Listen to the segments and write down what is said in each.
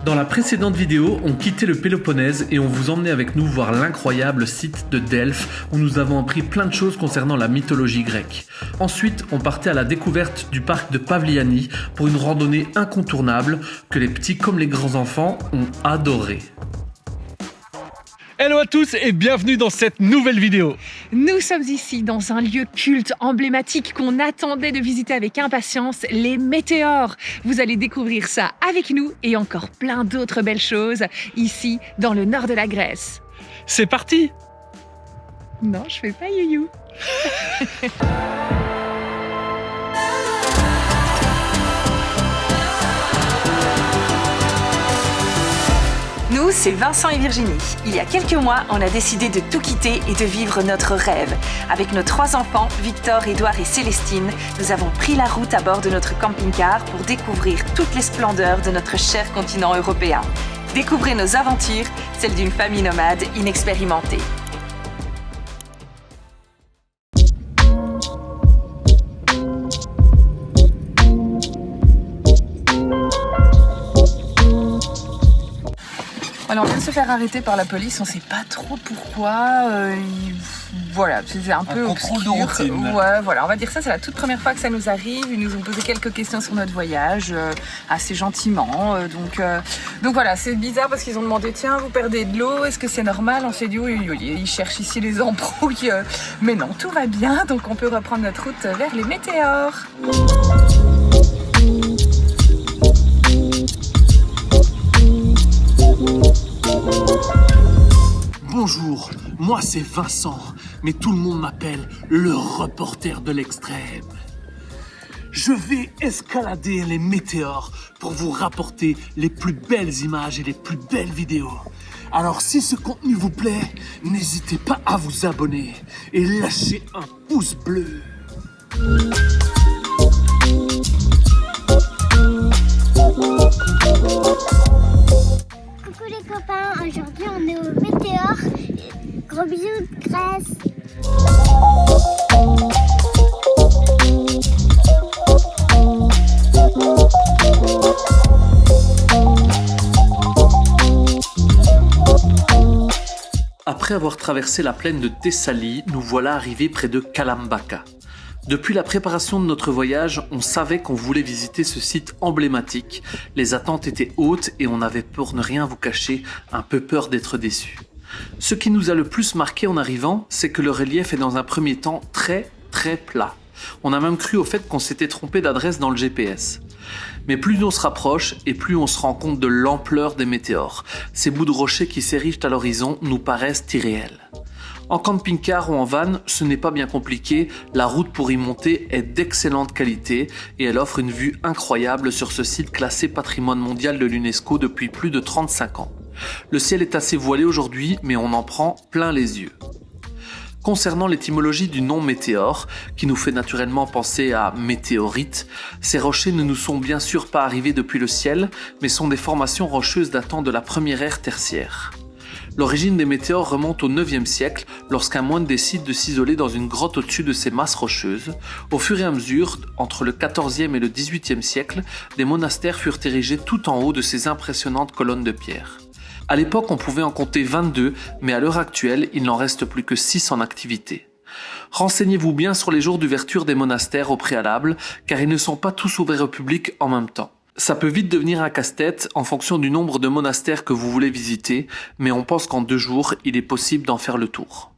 Dans la précédente vidéo, on quittait le Péloponnèse et on vous emmenait avec nous voir l'incroyable site de Delphes où nous avons appris plein de choses concernant la mythologie grecque. Ensuite, on partait à la découverte du parc de Pavliani pour une randonnée incontournable que les petits comme les grands enfants ont adoré. Hello à tous et bienvenue dans cette nouvelle vidéo. Nous sommes ici dans un lieu culte emblématique qu'on attendait de visiter avec impatience, les météores. Vous allez découvrir ça avec nous et encore plein d'autres belles choses ici dans le nord de la Grèce. C'est parti! Non, je fais pas youyou. Nous, c'est Vincent et Virginie. Il y a quelques mois, on a décidé de tout quitter et de vivre notre rêve. Avec nos 3 enfants, Victor, Édouard et Célestine, nous avons pris la route à bord de notre camping-car pour découvrir toutes les splendeurs de notre cher continent européen. Découvrez nos aventures, celles d'une famille nomade inexpérimentée. Alors on vient de se faire arrêter par la police, on sait pas trop pourquoi, voilà, c'est un peu obscur. De routine. Ouais, voilà, on va dire ça, c'est la toute première fois que ça nous arrive, ils nous ont posé quelques questions sur notre voyage, assez gentiment, donc voilà, c'est bizarre parce qu'ils ont demandé, tiens, vous perdez de l'eau, est-ce que c'est normal? On s'est dit, oui, ils cherchent ici les embrouilles, mais non, tout va bien, donc on peut reprendre notre route vers les météores. Bonjour, moi c'est Vincent, mais tout le monde m'appelle le reporter de l'extrême. Je vais escalader les météores pour vous rapporter les plus belles images et les plus belles vidéos. Alors si ce contenu vous plaît, n'hésitez pas à vous abonner et lâcher un pouce bleu. Coucou les copains, aujourd'hui on est au Météor. Gros bisous de Grèce. Après avoir traversé la plaine de Thessalie, nous voilà arrivés près de Kalambaka. Depuis la préparation de notre voyage, on savait qu'on voulait visiter ce site emblématique. Les attentes étaient hautes et on avait, pour ne rien vous cacher, un peu peur d'être déçus. Ce qui nous a le plus marqué en arrivant, c'est que le relief est dans un premier temps très plat. On a même cru au fait qu'on s'était trompé d'adresse dans le GPS. Mais plus on se rapproche et plus on se rend compte de l'ampleur des météores. Ces bouts de rochers qui s'érigent à l'horizon nous paraissent irréels. En camping-car ou en van, ce n'est pas bien compliqué, la route pour y monter est d'excellente qualité et elle offre une vue incroyable sur ce site classé patrimoine mondial de l'UNESCO depuis plus de 35 ans. Le ciel est assez voilé aujourd'hui, mais on en prend plein les yeux. Concernant l'étymologie du nom météore, qui nous fait naturellement penser à météorite, ces rochers ne nous sont bien sûr pas arrivés depuis le ciel, mais sont des formations rocheuses datant de la première ère tertiaire. L'origine des météores remonte au 9e siècle, lorsqu'un moine décide de s'isoler dans une grotte au-dessus de ces masses rocheuses. Au fur et à mesure, entre le 14e et le 18e siècle, des monastères furent érigés tout en haut de ces impressionnantes colonnes de pierre. À l'époque, on pouvait en compter 22, mais à l'heure actuelle, il n'en reste plus que 6 en activité. Renseignez-vous bien sur les jours d'ouverture des monastères au préalable, car ils ne sont pas tous ouverts au public en même temps. Ça peut vite devenir un casse-tête en fonction du nombre de monastères que vous voulez visiter, mais on pense qu'en 2 jours, il est possible d'en faire le tour.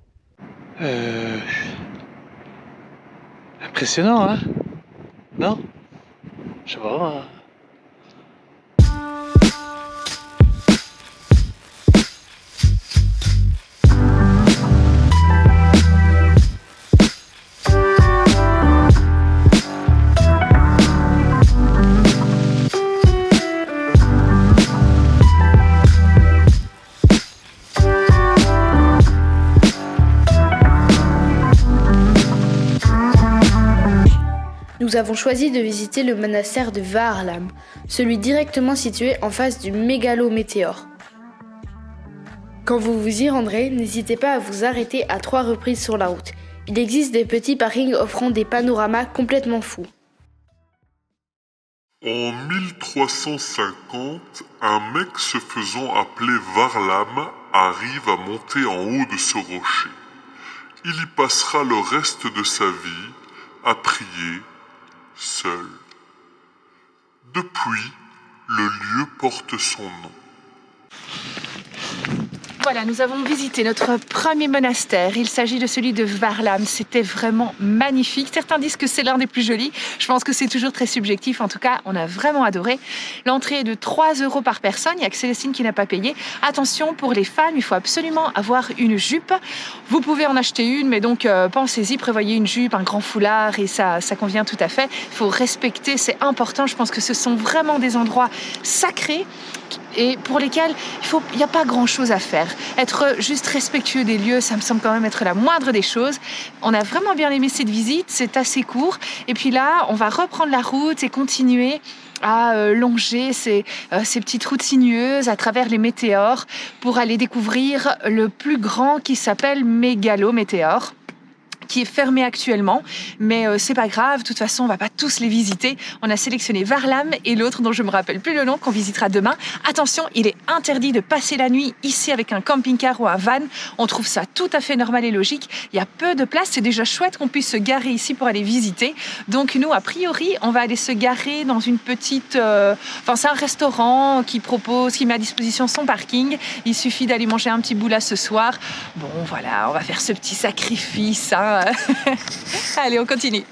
Impressionnant, hein? Non? Je sais pas. Nous avons choisi de visiter le monastère de Vaarlam, celui directement situé en face du mégalométéore. Quand vous vous y rendrez, n'hésitez pas à vous arrêter à 3 reprises sur la route. Il existe des petits parkings offrant des panoramas complètement fous. En 1350, un mec se faisant appeler Varlam arrive à monter en haut de ce rocher. Il y passera le reste de sa vie à prier, seul. Depuis, le lieu porte son nom. Voilà, nous avons visité notre premier monastère. Il s'agit de celui de Varlam. C'était vraiment magnifique. Certains disent que c'est l'un des plus jolis. Je pense que c'est toujours très subjectif. En tout cas, on a vraiment adoré. L'entrée est de 3 € par personne. Il n'y a que Célestine qui n'a pas payé. Attention, pour les femmes, il faut absolument avoir une jupe. Vous pouvez en acheter une, mais donc pensez-y, prévoyez une jupe, un grand foulard et ça convient tout à fait. Il faut respecter, c'est important. Je pense que ce sont vraiment des endroits sacrés et pour lesquels il n'y a pas grand-chose à faire. Être juste respectueux des lieux, ça me semble quand même être la moindre des choses. On a vraiment bien aimé cette visite, c'est assez court. Et puis là, on va reprendre la route et continuer à longer ces petites routes sinueuses à travers les météores pour aller découvrir le plus grand qui s'appelle Mégalométéore, qui est fermé actuellement, mais c'est pas grave, de toute façon on va pas tous les visiter. On a sélectionné Varlam et l'autre dont je me rappelle plus le nom qu'on visitera demain. Attention, il est interdit de passer la nuit ici avec un camping-car ou un van. On trouve ça tout à fait normal et logique. Il y a peu de place, c'est déjà chouette qu'on puisse se garer ici pour aller visiter. Donc nous, a priori, on va aller se garer dans une petite... c'est un restaurant qui met à disposition son parking. Il suffit d'aller manger un petit bout là ce soir. Bon, voilà, on va faire ce petit sacrifice, hein. Allez, on continue.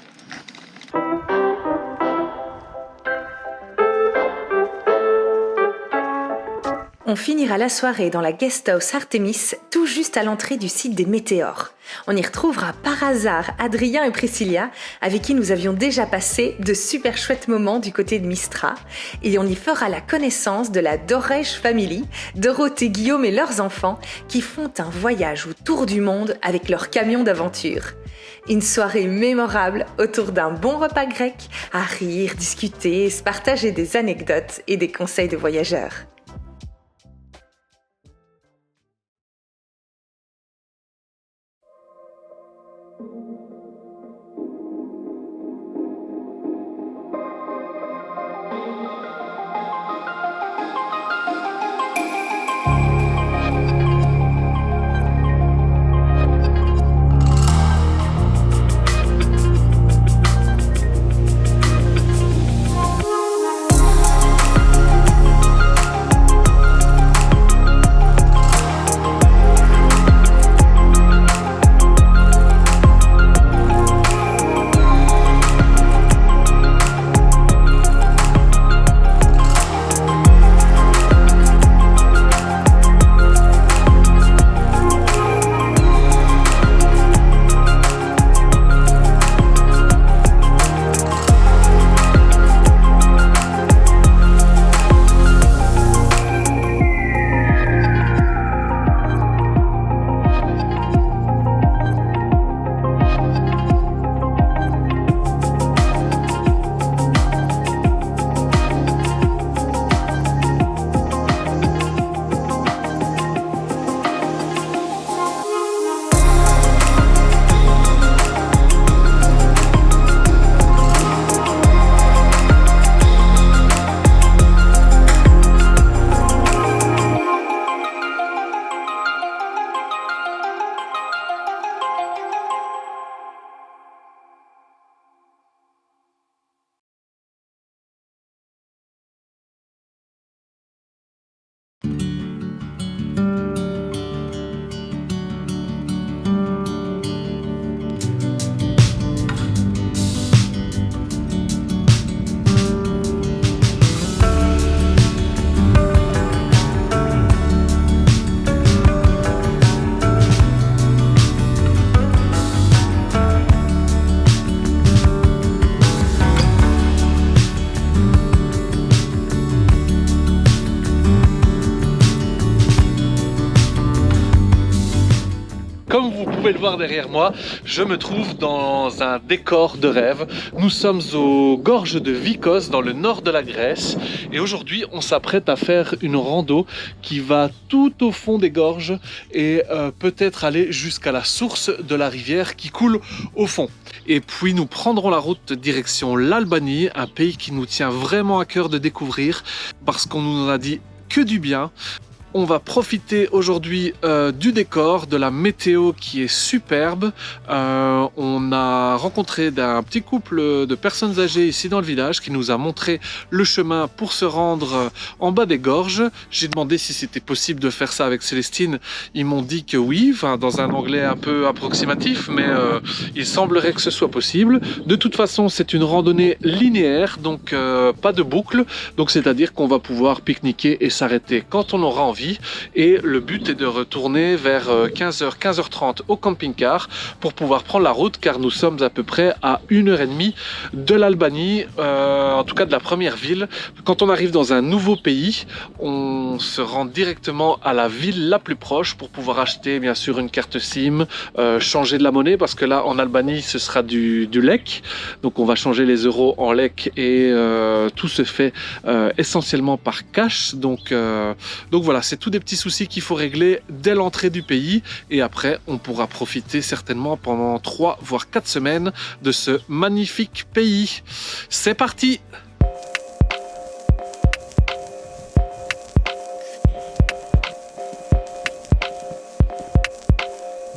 On finira la soirée dans la guest house Artemis, tout juste à l'entrée du site des météores. On y retrouvera par hasard Adrien et Priscilla, avec qui nous avions déjà passé de super chouettes moments du côté de Mistra. Et on y fera la connaissance de la Dorèche Family, Dorothée, Guillaume et leurs enfants, qui font un voyage autour du monde avec leur camion d'aventure. Une soirée mémorable autour d'un bon repas grec, à rire, discuter, se partager des anecdotes et des conseils de voyageurs. pouvez le voir derrière moi, je me trouve dans un décor de rêve. Nous sommes aux gorges de Vikos, dans le nord de la Grèce. Et aujourd'hui, on s'apprête à faire une rando qui va tout au fond des gorges et peut-être aller jusqu'à la source de la rivière qui coule au fond. Et puis nous prendrons la route direction l'Albanie, un pays qui nous tient vraiment à cœur de découvrir parce qu'on nous en a dit que du bien. On va profiter aujourd'hui du décor, de la météo qui est superbe. On a rencontré un petit couple de personnes âgées ici dans le village qui nous a montré le chemin pour se rendre en bas des gorges. J'ai demandé si c'était possible de faire ça avec Célestine. Ils m'ont dit que oui, enfin, dans un anglais un peu approximatif, mais il semblerait que ce soit possible. De toute façon, c'est une randonnée linéaire, donc pas de boucle. Donc c'est-à-dire qu'on va pouvoir pique-niquer et s'arrêter quand on aura envie. Et le but est de retourner vers 15h, 15h30 au camping-car pour pouvoir prendre la route, car nous sommes à peu près à 1h30 de l'Albanie, en tout cas de la première ville. Quand on arrive dans un nouveau pays, on se rend directement à la ville la plus proche pour pouvoir acheter bien sûr une carte SIM, changer de la monnaie, parce que là en Albanie ce sera du lek, donc on va changer les euros en lek et tout se fait essentiellement par cash, donc voilà, c'est tout des petits soucis qu'il faut régler dès l'entrée du pays, et après on pourra profiter certainement pendant 3 voire 4 semaines de ce magnifique pays. C'est parti!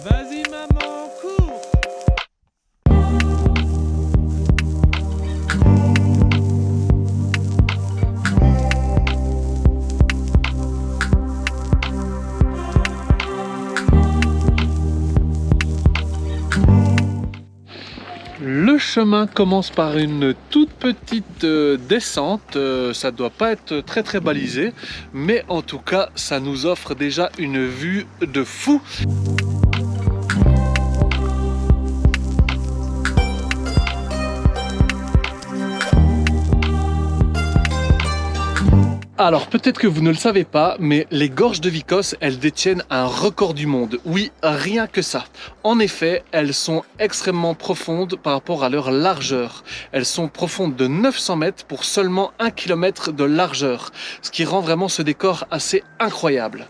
Vas-y maman, cours! Le chemin commence par une toute petite descente, ça doit pas être très très balisé, mais en tout cas ça nous offre déjà une vue de fou. Alors peut-être que vous ne le savez pas, mais les gorges de Vikos, elles détiennent un record du monde. Oui, rien que ça. En effet, elles sont extrêmement profondes par rapport à leur largeur. Elles sont profondes de 900 mètres pour seulement 1 km de largeur, ce qui rend vraiment ce décor assez incroyable.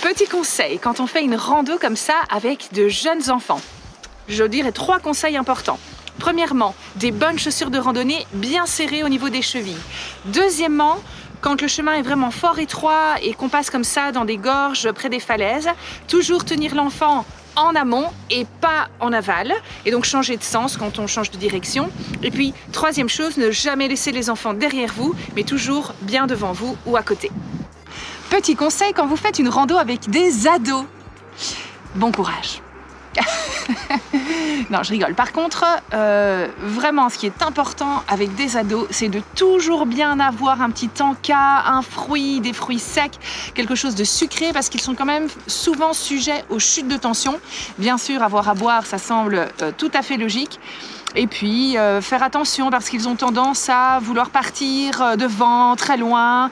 Petit conseil, quand on fait une rando comme ça avec de jeunes enfants, je dirais 3 conseils importants. Premièrement, des bonnes chaussures de randonnée bien serrées au niveau des chevilles. Deuxièmement, quand le chemin est vraiment fort étroit et qu'on passe comme ça dans des gorges près des falaises, toujours tenir l'enfant en amont et pas en aval, et donc changer de sens quand on change de direction. Et puis, troisième chose, ne jamais laisser les enfants derrière vous, mais toujours bien devant vous ou à côté. Petit conseil quand vous faites une rando avec des ados. Bon courage. Non, je rigole. Par contre, vraiment, ce qui est important avec des ados, c'est de toujours bien avoir un petit encas, un fruit, des fruits secs, quelque chose de sucré, parce qu'ils sont quand même souvent sujets aux chutes de tension. Bien sûr, avoir à boire, ça semble tout à fait logique. Et puis, faire attention parce qu'ils ont tendance à vouloir partir devant, très loin.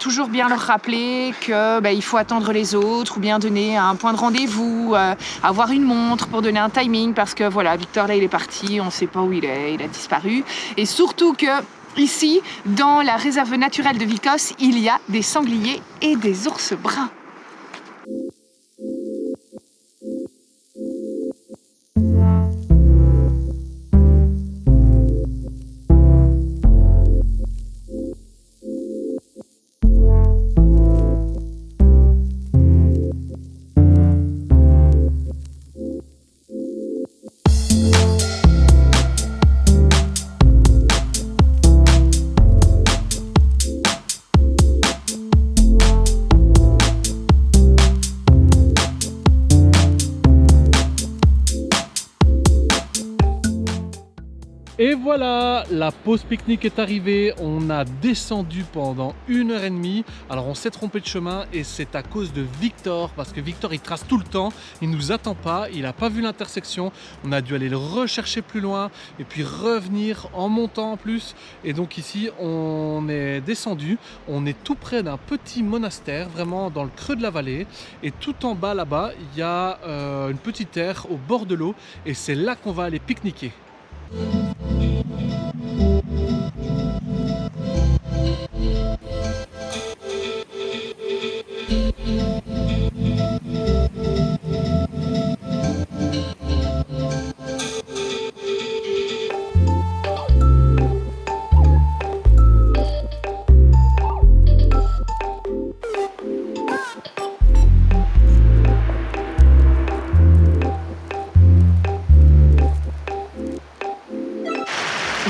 Toujours bien leur rappeler qu'il faut attendre les autres ou bien donner un point de rendez-vous, avoir une montre pour donner un timing parce que voilà, Victor là il est parti, on ne sait pas où il est, il a disparu. Et surtout que ici, dans la réserve naturelle de Vikos, il y a des sangliers et des ours bruns. voilà, la pause pique-nique est arrivée, on a descendu pendant 1h30. Alors on s'est trompé de chemin et c'est à cause de Victor, parce que Victor il trace tout le temps, il nous attend pas, il n'a pas vu l'intersection, on a dû aller le rechercher plus loin et puis revenir en montant en plus. Et donc ici on est descendu, on est tout près d'un petit monastère, vraiment dans le creux de la vallée, et tout en bas là-bas il y a une petite aire au bord de l'eau et c'est là qu'on va aller pique-niquer.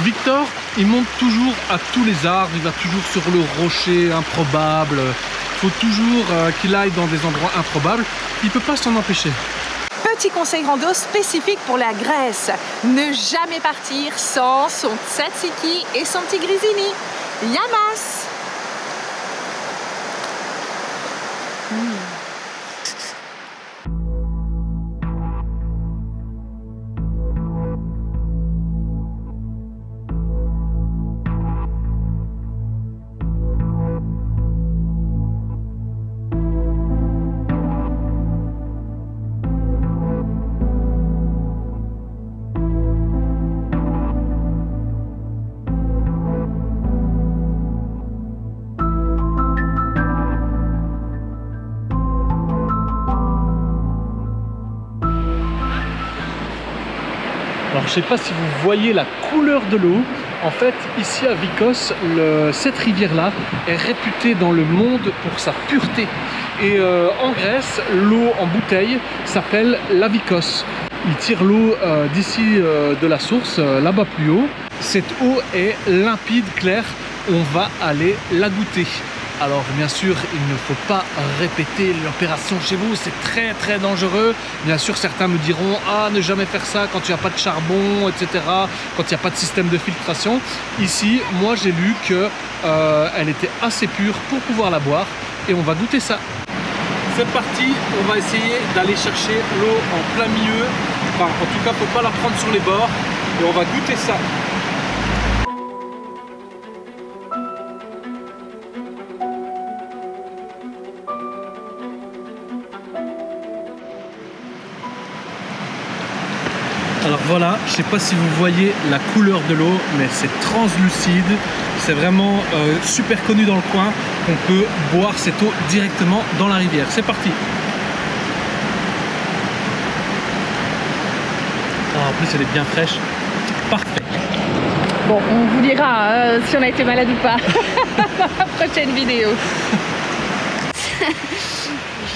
Victor, il monte toujours à tous les arbres, il va toujours sur le rocher improbable. Il faut toujours qu'il aille dans des endroits improbables. Il ne peut pas s'en empêcher. Petit conseil rando spécifique pour la Grèce. Ne jamais partir sans son tzatziki et son petit grisini. Yamas! Alors je ne sais pas si vous voyez la couleur de l'eau. En fait, ici à Vikos, cette rivière-là est réputée dans le monde pour sa pureté. Et en Grèce, l'eau en bouteille s'appelle la Vikos. Ils tirent l'eau d'ici de la source, là-bas plus haut. Cette eau est limpide, claire. On va aller la goûter. Alors bien sûr, il ne faut pas répéter l'opération chez vous, c'est très très dangereux. Bien sûr, certains me diront « Ah, ne jamais faire ça quand il n'y a pas de charbon, etc. » Quand il n'y a pas de système de filtration. Ici, moi j'ai lu qu'elle était assez pure pour pouvoir la boire et on va goûter ça. C'est parti, on va essayer d'aller chercher l'eau en plein milieu. Enfin, en tout cas, il ne faut pas la prendre sur les bords et on va goûter ça. Alors voilà, je ne sais pas si vous voyez la couleur de l'eau, mais c'est translucide. C'est vraiment super connu dans le coin. On peut boire cette eau directement dans la rivière. C'est parti. Alors, en plus, elle est bien fraîche. Parfait. Bon, on vous dira si on a été malade ou pas dans la prochaine vidéo.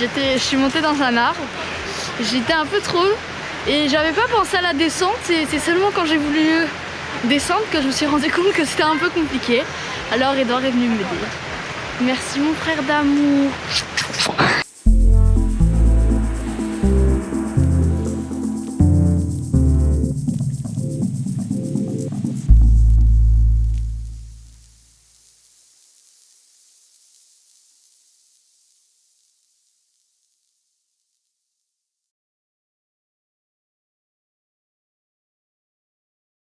Je suis montée dans un arbre. J'étais un peu trop et j'avais pas pensé à la descente. C'est seulement quand j'ai voulu descendre que je me suis rendu compte que c'était un peu compliqué. Alors Edouard est venu m'aider. Merci mon frère d'amour.